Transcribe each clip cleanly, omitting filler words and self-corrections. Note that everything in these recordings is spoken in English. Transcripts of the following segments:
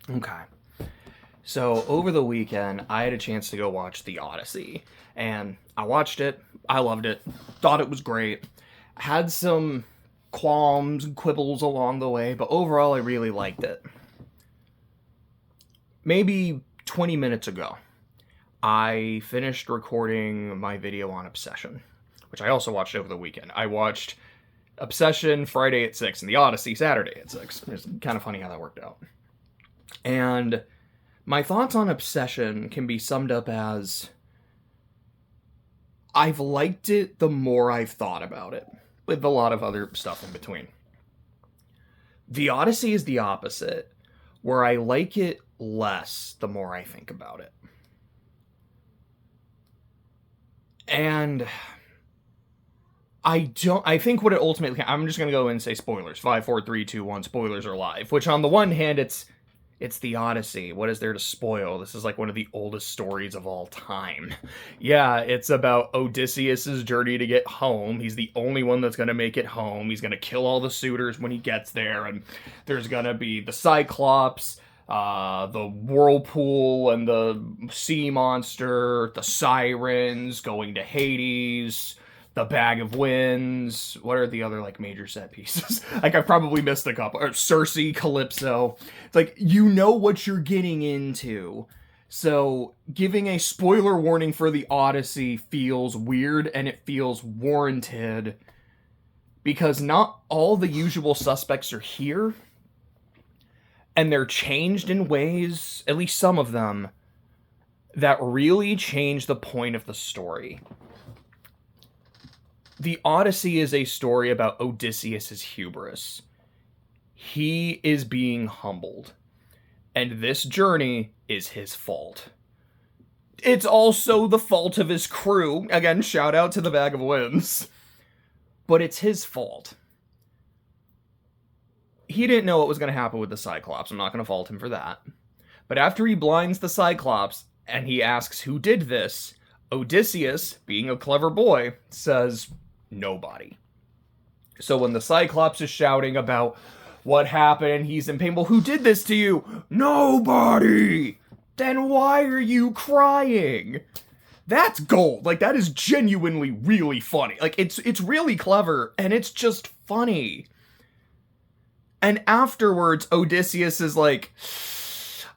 Okay. So over the weekend, I had a chance to go watch The Odyssey, and I watched it. I loved it. Thought it was great. Had some qualms and quibbles along the way, but overall, I really liked it. Maybe 20 minutes ago, I finished recording my video on Obsession, which I also watched over the weekend. I watched Obsession Friday at 6 and The Odyssey Saturday at 6. It's kind of funny how that worked out. And my thoughts on Obsession can be summed up as I've liked it the more I've thought about it, with a lot of other stuff in between. The Odyssey is the opposite, where I like it less the more I think about it. And I think what it ultimately, I'm just going to go and say spoilers. 5, 4, 3, 2, 1, spoilers are live. Which on the one hand, it's the Odyssey. What is there to spoil? This is like one of the oldest stories of all time. Yeah, it's about Odysseus's journey to get home. He's the only one that's going to make it home. He's going to kill all the suitors when he gets there. And there's going to be the Cyclops, the whirlpool and the sea monster, the sirens going to Hades, the bag of winds. What are the other like major set pieces? Like I've probably missed a couple. Or Circe, Calypso. It's like you know what you're getting into. So giving a spoiler warning for the Odyssey feels weird and it feels warranted because not all the usual suspects are here. And they're changed in ways, at least some of them, that really change the point of the story. The Odyssey is a story about Odysseus' hubris. He is being humbled. And this journey is his fault. It's also the fault of his crew. Again, shout out to the Bag of Winds. But it's his fault. He didn't know what was going to happen with the Cyclops. I'm not going to fault him for that. But after he blinds the Cyclops and he asks who did this, Odysseus, being a clever boy, says, nobody. So when the Cyclops is shouting about what happened, he's in pain. Well, who did this to you? Nobody! Then why are you crying? That's gold. Like, that is genuinely really funny. Like, it's really clever, and it's just funny. And afterwards, Odysseus is like,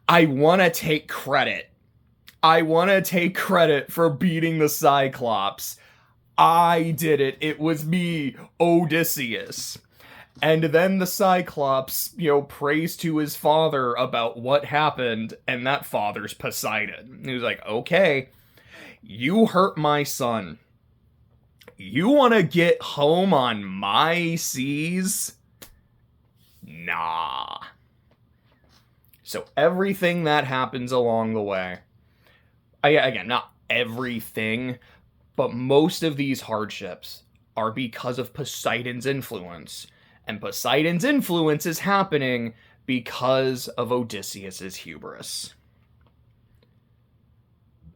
I want to take credit. I want to take credit for beating the Cyclops. I did it. It was me, Odysseus. And then the Cyclops, prays to his father about what happened, and that father's Poseidon. He was like, okay, you hurt my son. You want to get home on my seas? Nah. So everything that happens along the way, again, not everything, but most of these hardships are because of Poseidon's influence. And Poseidon's influence is happening because of Odysseus's hubris.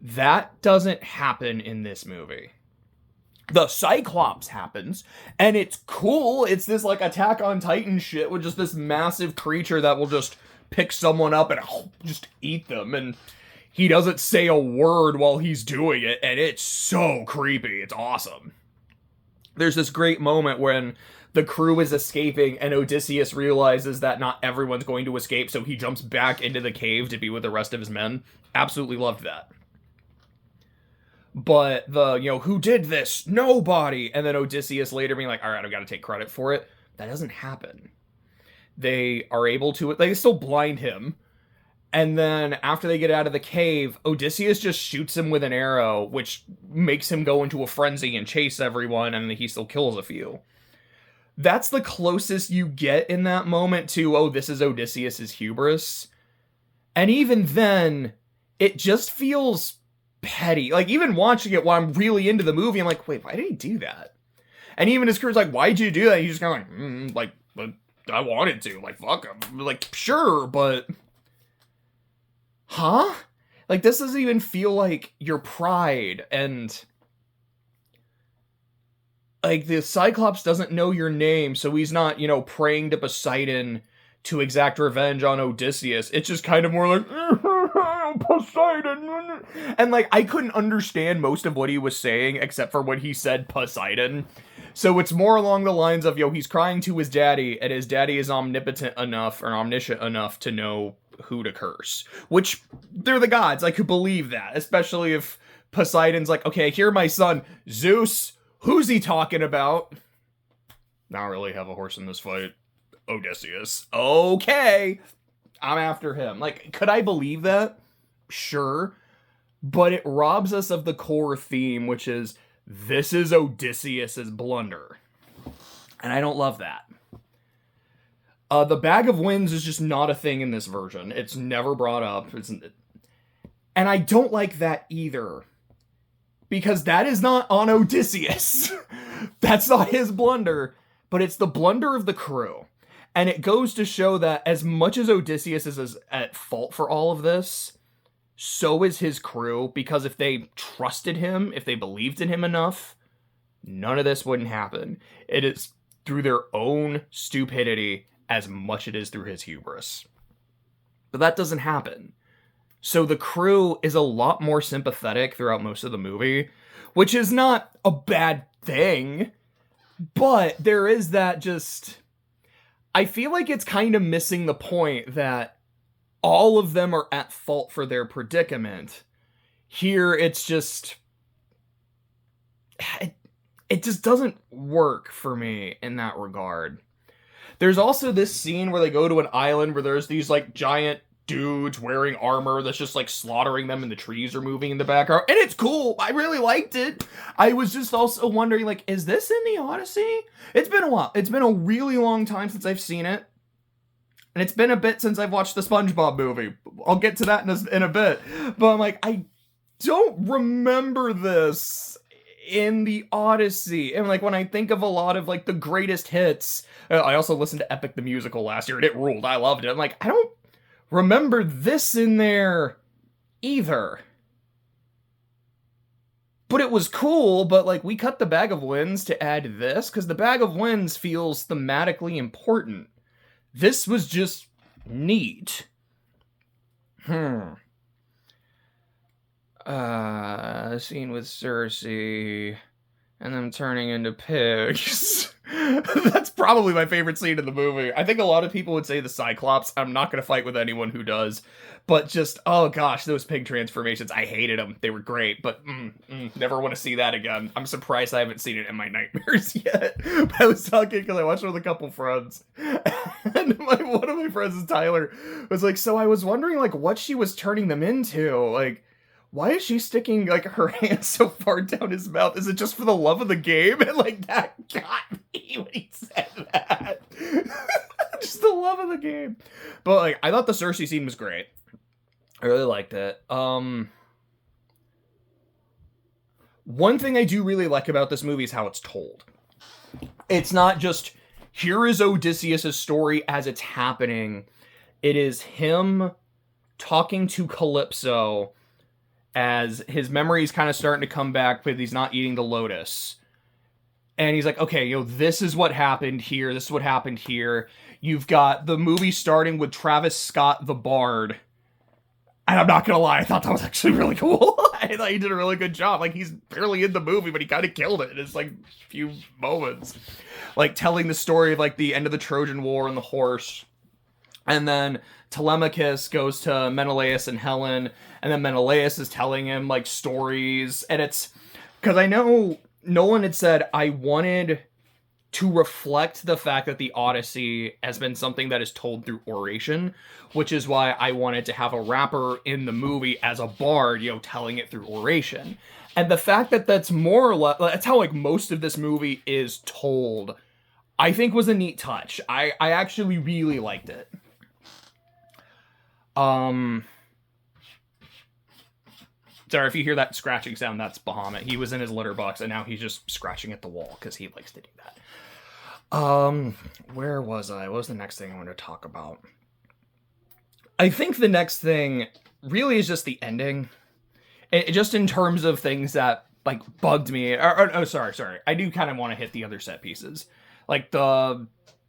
That doesn't happen in this movie. The Cyclops happens, and it's cool. It's this, like, Attack on Titan shit with just this massive creature that will just pick someone up and just eat them, and he doesn't say a word while he's doing it, and it's so creepy. It's awesome. There's this great moment when the crew is escaping, and Odysseus realizes that not everyone's going to escape, so he jumps back into the cave to be with the rest of his men. Absolutely loved that. But who did this? Nobody. And then Odysseus later being like, all right, I've got to take credit for it. That doesn't happen. They are able to, they still blind him. And then after they get out of the cave, Odysseus just shoots him with an arrow, which makes him go into a frenzy and chase everyone, and he still kills a few. That's the closest you get in that moment to, oh, this is Odysseus's hubris. And even then, it just feels petty. Like, even watching it while I'm really into the movie, I'm like, wait, why did he do that? And even his crew's like, why'd you do that? He's just kind of like, but I wanted to. Like, fuck him. Like, sure, but huh? Like, this doesn't even feel like your pride. And like, the Cyclops doesn't know your name, so he's not, praying to Poseidon to exact revenge on Odysseus. It's just kind of more like, Poseidon. And like, I couldn't understand most of what he was saying except for when he said Poseidon. So it's more along the lines of, he's crying to his daddy, and his daddy is omnipotent enough or omniscient enough to know who to curse. Which, they're the gods. I could believe that. Especially if Poseidon's like, okay, here my son, Zeus, who's he talking about? Not really have a horse in this fight. Odysseus. Okay, I'm after him. Like, could I believe that? Sure. But it robs us of the core theme, which is, this is Odysseus's blunder. And I don't love that. The Bag of Winds is just not a thing in this version. It's never brought up. And I don't like that either. Because that is not on Odysseus. That's not his blunder. But it's the blunder of the crew. And it goes to show that as much as Odysseus is at fault for all of this, so is his crew, because if they trusted him, if they believed in him enough, none of this wouldn't happen. It is through their own stupidity as much it is through his hubris. But that doesn't happen. So the crew is a lot more sympathetic throughout most of the movie, which is not a bad thing, but there is that just... I feel like it's kind of missing the point that all of them are at fault for their predicament. Here, it's just... It just doesn't work for me in that regard. There's also this scene where they go to an island where there's these, like, giant dudes wearing armor that's just, like, slaughtering them and the trees are moving in the background. And it's cool. I really liked it. I was just also wondering, like, is this in the Odyssey? It's been a while. It's been a really long time since I've seen it. And it's been a bit since I've watched the SpongeBob movie. I'll get to that in a bit. But I'm like, I don't remember this in the Odyssey. And like, when I think of a lot of like the greatest hits, I also listened to Epic the Musical last year and it ruled. I loved it. I'm like, I don't remember this in there either. But it was cool, but like, we cut the Bag of Winds to add this, because the Bag of Winds feels thematically important. This was just neat. Scene with Cersei and them turning into pigs. That's probably my favorite scene in the movie. I think a lot of people would say the Cyclops. I'm not going to fight with anyone who does. But just, oh gosh, those pig transformations. I hated them. They were great, but never want to see that again. I'm surprised I haven't seen it in my nightmares yet. But I was talking because I watched it with a couple friends. And one of my friends is Tyler. Was like, so I was wondering like what she was turning them into. Like, why is she sticking, like, her hand so far down his mouth? Is it just for the love of the game? And, like, that got me when he said that. Just the love of the game. But, like, I thought the Cersei scene was great. I really liked it. One thing I do really like about this movie is how it's told. It's not just, here is Odysseus' story as it's happening. It is him talking to Calypso as his memory's kind of starting to come back, but he's not eating the lotus. And he's like, okay, this is what happened here. This is what happened here. You've got the movie starting with Travis Scott, the Bard. And I'm not going to lie, I thought that was actually really cool. I thought he did a really good job. Like, he's barely in the movie, but he kind of killed it in his, like, few moments. Like, telling the story of, like, the end of the Trojan War and the horse. And then Telemachus goes to Menelaus and Helen, and then Menelaus is telling him, like, stories, and it's... Because I know Nolan had said, I wanted to reflect the fact that the Odyssey has been something that is told through oration, which is why I wanted to have a rapper in the movie as a bard, telling it through oration. And the fact that that's more or less... That's how, like, most of this movie is told, I think was a neat touch. I actually really liked it. Sorry, if you hear that scratching sound, that's Bahamut. He was in his litter box, and now he's just scratching at the wall, because he likes to do that. Where was I? What was the next thing I wanted to talk about? I think the next thing really is just the ending. Just in terms of things that, like, bugged me. Sorry. I do kind of want to hit the other set pieces. Like, the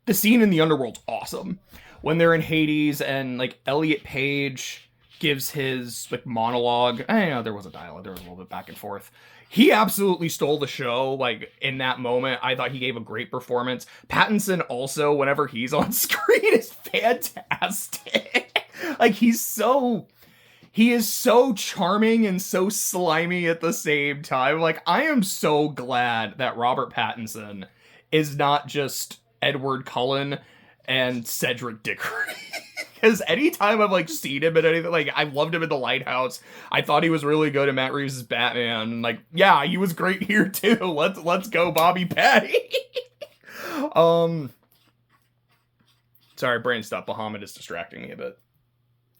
scene in the underworld's awesome. when they're in Hades and like Elliot Page gives his like monologue. I know there was a dialogue, there was a little bit back and forth. He absolutely stole the show, like, in that moment. I thought he gave a great performance. Pattinson also, whenever he's on screen, is fantastic. Like, he is so charming and so slimy at the same time. Like, I am so glad that Robert Pattinson is not just Edward Cullen and Cedric Diggory. Because anytime I've like seen him in anything, like I loved him in The Lighthouse. I thought he was really good in Matt Reeves' Batman. Like, yeah, he was great here too. Let's go, Bobby Patty. Sorry, brain stop. Bahamut is distracting me a bit.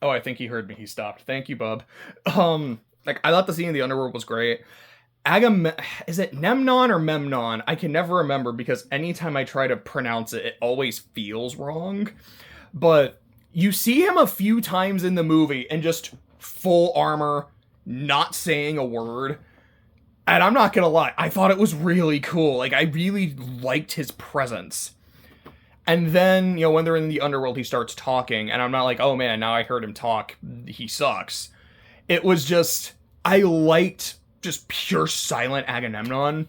Oh, I think he heard me. He stopped. Thank you, bub. Like I thought the scene in the underworld was great. Is it Memnon or Memnon? I can never remember because anytime I try to pronounce it, it always feels wrong. But you see him a few times in the movie and just full armor, not saying a word. And I'm not gonna lie, I thought it was really cool. Like, I really liked his presence. And then, you know, when they're in the underworld, he starts talking, and I'm not like, oh man, now I heard him talk, he sucks. It was just, I liked just pure silent Agamemnon.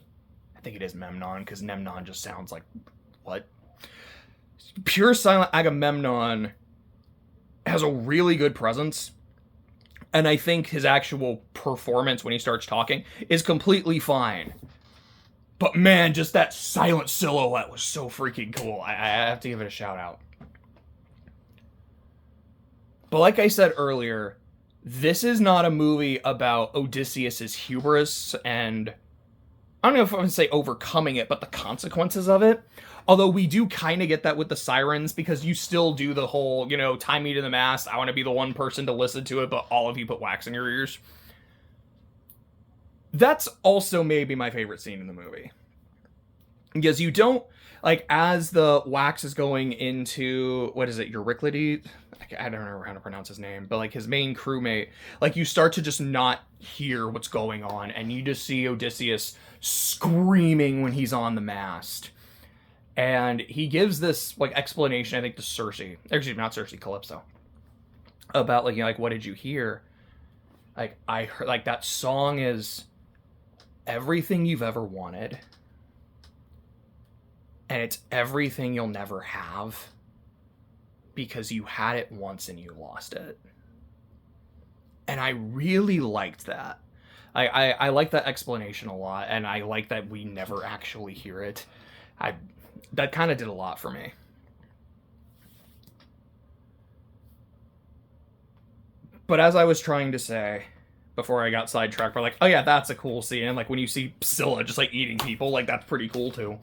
I think it is Memnon, because Memnon just sounds like, what? Pure silent Agamemnon has a really good presence, and I think his actual performance when he starts talking is completely fine. But man, just that silent silhouette was so freaking cool. I have to give it a shout out. But like I said earlier, this is not a movie about Odysseus's hubris and, I don't know if I would say overcoming it, but the consequences of it. Although we do kind of get that with the sirens, because you still do the whole, you know, tie me to the mast, I want to be the one person to listen to it, but all of you put wax in your ears. That's also maybe my favorite scene in the movie. Because you don't, like, as the wax is going into, what is it, Euryclides? I don't know how to pronounce his name, but, like, his main crewmate, like, you start to just not hear what's going on, and you just see Odysseus screaming when he's on the mast. And he gives this, like, explanation, I think, to Cersei. Excuse me, not Cersei, Calypso. About, like, you know, like, what did you hear? Like, I heard, like, that song is everything you've ever wanted. And it's everything you'll never have. Because you had it once and you lost it. And I really liked that. I like that explanation a lot. And I like that we never actually hear it. That kind of did a lot for me. But as I was trying to say, before I got sidetracked, we're like, oh yeah, that's a cool scene. And like when you see Scylla just like eating people, like that's pretty cool too.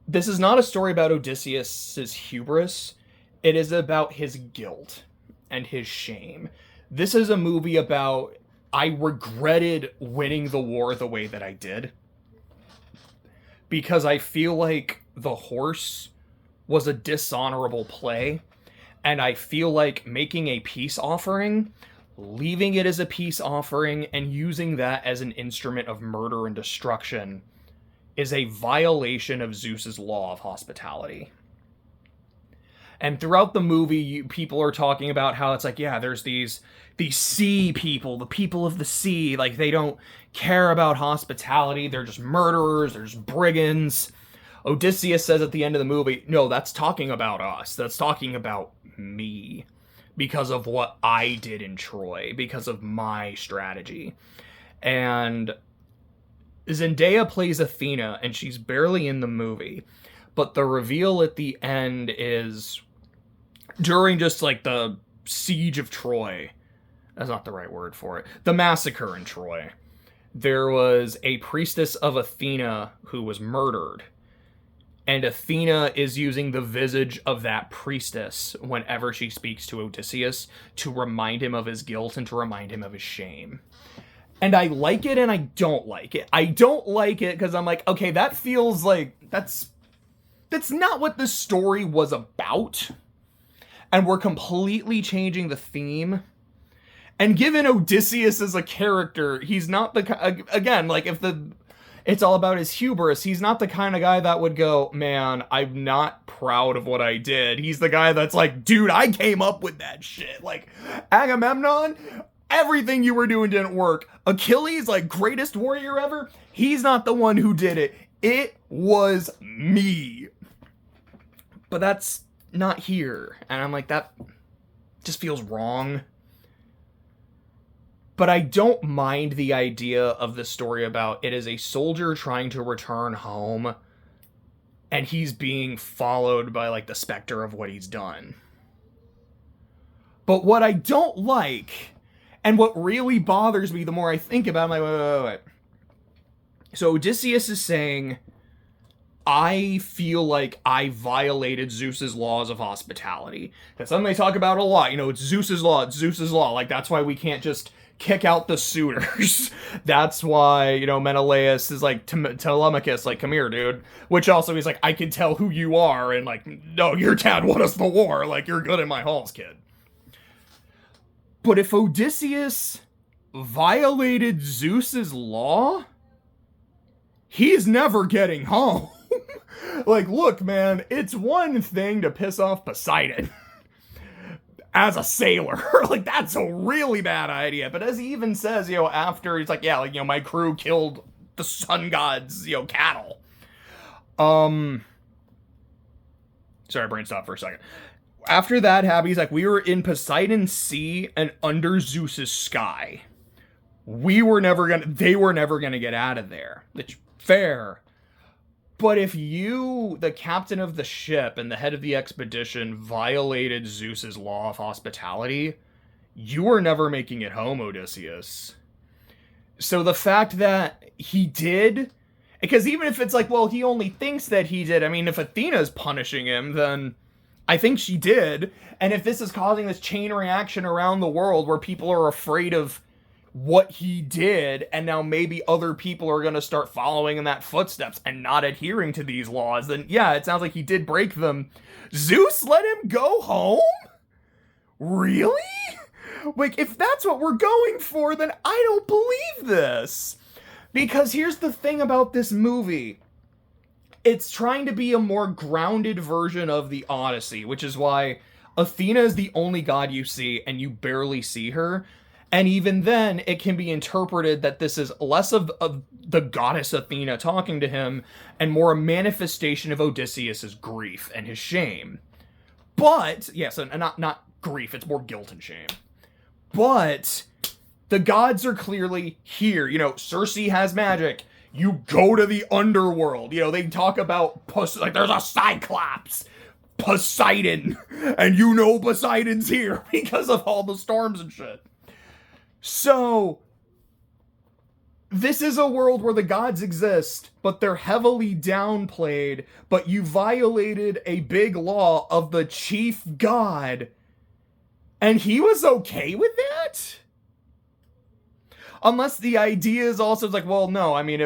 This is not a story about Odysseus's hubris. It is about his guilt and his shame. This is a movie about, I regretted winning the war the way that I did. Because I feel like the horse was a dishonorable play. And I feel like making a peace offering, leaving it as a peace offering, and using that as an instrument of murder and destruction is a violation of Zeus's law of hospitality. And throughout the movie, people are talking about how it's like, yeah, there's these sea people, the people of the sea, like they don't care about hospitality, they're just murderers, there's brigands. Odysseus says at the end of the movie, no, that's talking about us, that's talking about me, because of what I did in Troy, because of my strategy. And Zendaya plays Athena, and she's barely in the movie, but the reveal at the end is during just like the siege of Troy. That's not the right word for it. The massacre in Troy. There was a priestess of Athena who was murdered. And Athena is using the visage of that priestess whenever she speaks to Odysseus to remind him of his guilt and to remind him of his shame. And I like it and I don't like it. I don't like it because I'm like, okay, that feels like that's not what this story was about. And we're completely changing the theme. And given Odysseus as a character, he's not the, again, like if It's all about his hubris. He's not the kind of guy that would go, man, I'm not proud of what I did. He's the guy that's like, dude, I came up with that shit. Like, Agamemnon, everything you were doing didn't work. Achilles, like, greatest warrior ever, he's not the one who did it. It was me. But that's not here. And I'm like, that just feels wrong. But I don't mind the idea of the story about it is a soldier trying to return home, and he's being followed by, like, the specter of what he's done. But what I don't like, and what really bothers me the more I think about it, I'm like, wait. So Odysseus is saying, I feel like I violated Zeus's laws of hospitality. Because something they talk about a lot, it's Zeus's law, Like, that's why we can't just kick out the suitors. That's why, Menelaus is like, Telemachus, like, come here, dude. Which also, he's like, I can tell who you are, and like, no, your dad won us the war. Like, you're good in my halls, kid. But if Odysseus violated Zeus's law, he's never getting home. Like, look, man, it's one thing to piss off Poseidon as a sailor. Like, that's a really bad idea. But as he even says, after, he's like, yeah, like, my crew killed the sun god's, cattle. Sorry, brain stopped for a second. After that happened, he's like, we were in Poseidon's sea and under Zeus's sky. They were never gonna get out of there. Which, fair. But if you, the captain of the ship and the head of the expedition, violated Zeus's law of hospitality, you were never making it home, Odysseus. So the fact that he did, because even if it's like, well, he only thinks that he did, I mean, if Athena's punishing him, then I think she did. And if this is causing this chain reaction around the world where people are afraid of what he did, and now maybe other people are going to start following in that footsteps and not adhering to these laws, then yeah, it sounds like he did break them. Zeus let him go home? Really? Like, if that's what we're going for, then I don't believe this. Because here's the thing about this movie. It's trying to be a more grounded version of the Odyssey, which is why Athena is the only god you see, and you barely see her. And even then, it can be interpreted that this is less of the goddess Athena talking to him, and more a manifestation of Odysseus' grief and his shame. But, yes, and not grief, it's more guilt and shame. But the gods are clearly here. Circe has magic. You go to the underworld. They talk about, like, there's a Cyclops. Poseidon. And Poseidon's here because of all the storms and shit. So, this is a world where the gods exist, but they're heavily downplayed, but you violated a big law of the chief god, and he was okay with that? Unless the idea is also like, well, no, I mean,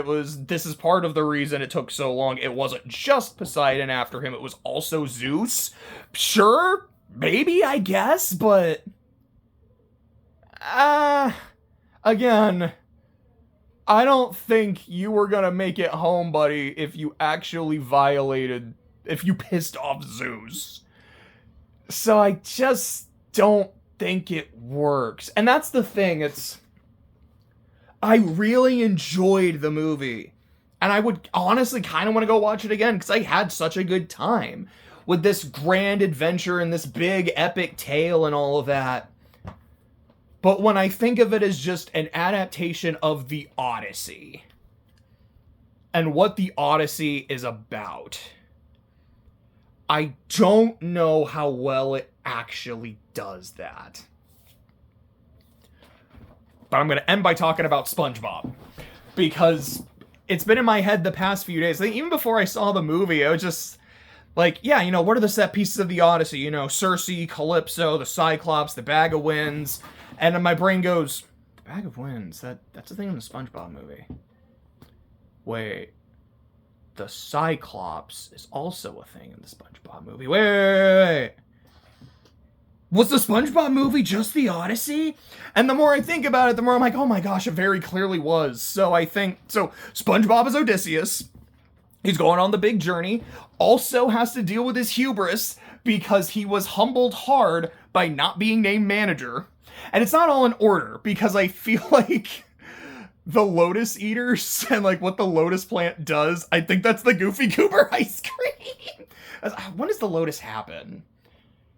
this is part of the reason it took so long. It wasn't just Poseidon after him, it was also Zeus. Sure, maybe, I guess, but again, I don't think you were gonna make it home, buddy, if you pissed off Zeus. So I just don't think it works. And that's the thing, I really enjoyed the movie. And I would honestly kind of want to go watch it again, because I had such a good time with this grand adventure and this big epic tale and all of that. But when I think of it as just an adaptation of the Odyssey, and what the Odyssey is about, I don't know how well it actually does that. But I'm going to end by talking about SpongeBob, because it's been in my head the past few days. I think even before I saw the movie, I was just like, yeah, what are the set pieces of the Odyssey? Circe, Calypso, the Cyclops, the Bag of Winds. And then my brain goes, the Bag of Winds, that's a thing in the SpongeBob movie. Wait, the Cyclops is also a thing in the SpongeBob movie. Wait. Was the SpongeBob movie just the Odyssey? And the more I think about it, the more I'm like, oh my gosh, it very clearly was. So I think, so SpongeBob is Odysseus. He's going on the big journey. Also has to deal with his hubris because he was humbled hard by not being named manager. And it's not all in order because I feel like the Lotus Eaters and like what the Lotus plant does, I think that's the Goofy Goober ice cream. When does the Lotus happen?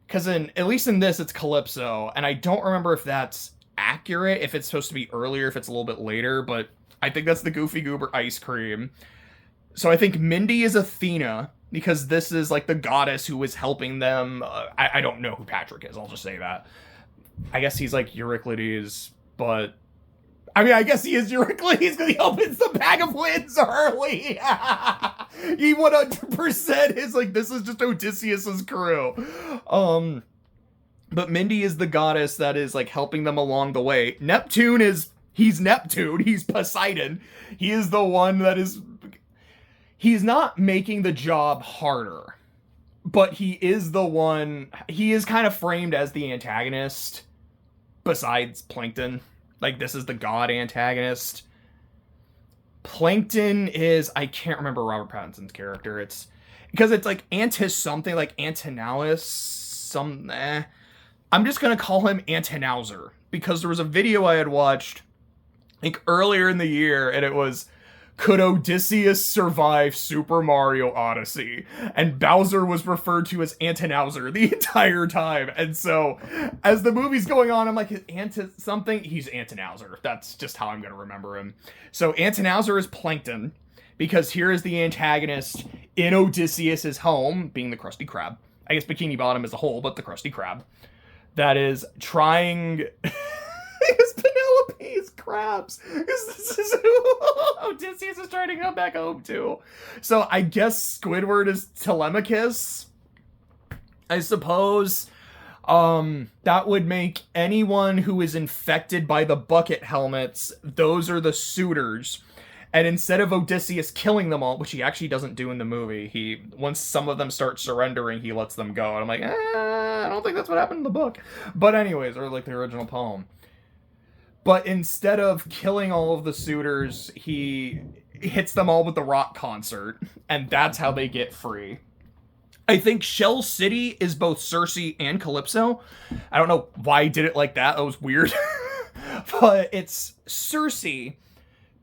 Because at least in this, it's Calypso, and I don't remember if that's accurate, if it's supposed to be earlier, if it's a little bit later, but I think that's the Goofy Goober ice cream. So I think Mindy is Athena, because this is like the goddess who is helping them. I don't know who Patrick is, I'll just say that. I guess he's like Euryclides, but... I mean, I guess he is Euryclides because he opens the bag of winds early. He 100% is like, this is just Odysseus's crew. But Mindy is the goddess that is like helping them along the way. He's Neptune. He's Poseidon. He is the one that is, he's not making the job harder, but he is the one, he is kind of framed as the antagonist besides Plankton. Like, this is the god antagonist. Plankton is... I can't remember Robert Pattinson's character. It's... Because it's like Antis something, like Antinous... I'm just going to call him Antinouser. Because there was a video I had watched, I think, earlier in the year, and it was... Could Odysseus survive Super Mario Odyssey? And Bowser was referred to as Antinouser the entire time. And so, as the movie's going on, I'm like, something? He's Antinouser. That's just how I'm going to remember him. So, Antinouser is Plankton, because here is the antagonist in Odysseus' home, being the Krusty Krab. I guess Bikini Bottom as a whole, but the Krusty Krab. That is trying... Because Penelope is crabs. Because this is who Odysseus is trying to come back home to. So I guess Squidward is Telemachus. I suppose. That would make anyone who is infected by the bucket helmets, those are the suitors. And instead of Odysseus killing them all, which he actually doesn't do in the movie, once some of them start surrendering, he lets them go. And I'm like, I don't think that's what happened in the book. But anyways, or like the original poem. But instead of killing all of the suitors, he hits them all with the rock concert, and that's how they get free. I think Shell City is both Circe and Calypso. I don't know why I did it like that. That was weird. But it's Circe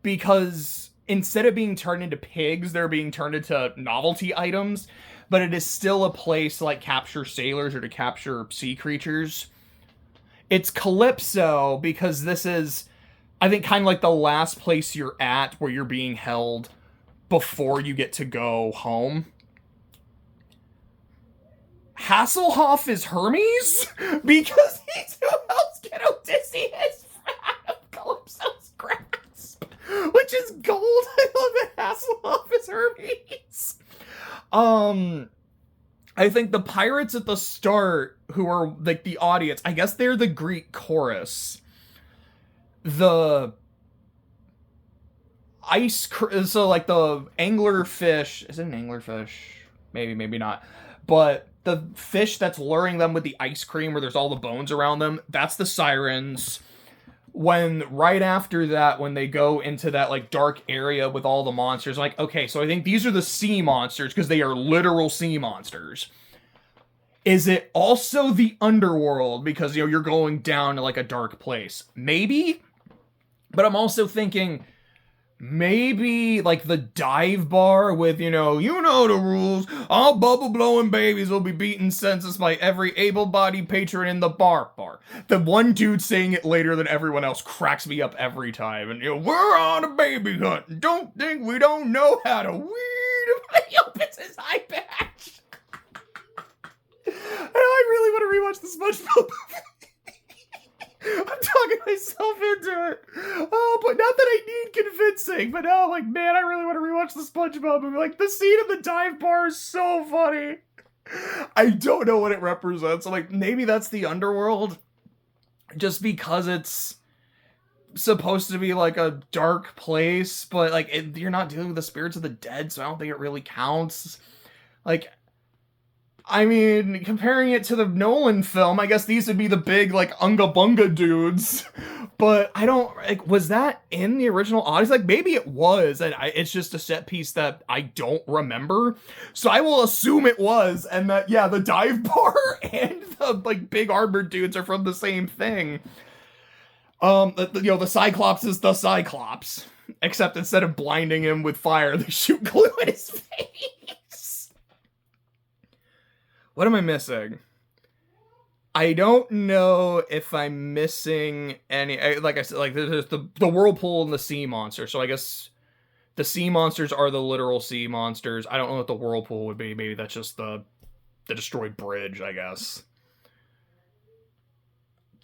because instead of being turned into pigs, they're being turned into novelty items. But it is still a place to like capture sailors or to capture sea creatures. It's Calypso because this is, I think, kind of like the last place you're at where you're being held before you get to go home. Hasselhoff is Hermes because he's who else can Odysseus out of Calypso's grasp, which is gold. I love that Hasselhoff is Hermes. I think the pirates at the start, who are like the audience, I guess they're the Greek chorus. The so like the anglerfish, is it an anglerfish? Maybe, maybe not. But the fish that's luring them with the ice cream where there's all the bones around them, that's the sirens. When right after that, when they go into that like dark area with all the monsters, like, okay, so I think these are the sea monsters because they are literal sea monsters. Is it also the underworld because, you know, you're going down to like a dark place? Maybe. But I'm also thinking maybe like the dive bar with, you know the rules. All bubble blowing babies will be beaten senseless by every able-bodied patron in the bar. The one dude saying it later than everyone else cracks me up every time. And, you know, we're on a baby hunt. Don't think we don't know how to weed. He opens his eye patch. I really want to rewatch the SpongeBob movie. I'm talking myself into it. Oh, but not that I need convincing, but now I'm like, man, I really want to rewatch the SpongeBob movie. Like, the scene in the dive bar is so funny. I don't know what it represents. I'm like, maybe that's the underworld. Just because it's supposed to be like a dark place, but like you're not dealing with the spirits of the dead, so I don't think it really counts. Like, I mean, comparing it to the Nolan film, I guess these would be the big, like, Unga Bunga dudes. But I don't, like, was that in the original Odyssey? Like, maybe it was, and it's just a set piece that I don't remember. So I will assume it was, and that, yeah, the dive bar and the, like, big armored dudes are from the same thing. The Cyclops is the Cyclops. Except instead of blinding him with fire, they shoot glue in his face. What am I missing? I don't know if I'm missing any. Like I said, like there's the whirlpool and the sea monster. So I guess the sea monsters are the literal sea monsters. I don't know what the whirlpool would be. Maybe that's just the destroyed bridge, I guess.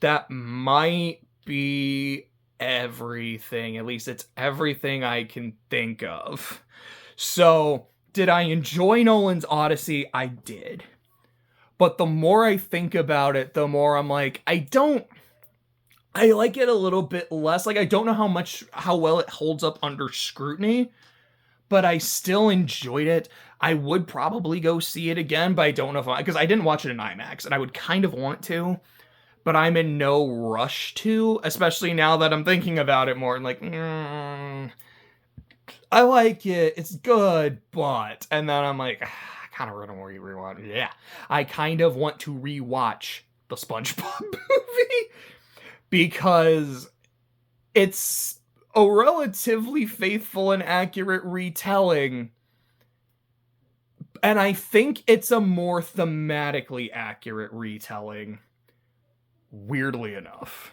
That might be everything. At least it's everything I can think of. So, did I enjoy Nolan's Odyssey? I did. But the more I think about it, the more I'm like, I like it a little bit less. Like, I don't know how well it holds up under scrutiny, but I still enjoyed it. I would probably go see it again, but I don't know if because I didn't watch it in IMAX, and I would kind of want to, but I'm in no rush to, especially now that I'm thinking about it more, and like, I like it, it's good, but, and then I'm like, I kind of want to rewatch. Yeah, I kind of want to rewatch the SpongeBob movie because it's a relatively faithful and accurate retelling, and I think it's a more thematically accurate retelling, weirdly enough.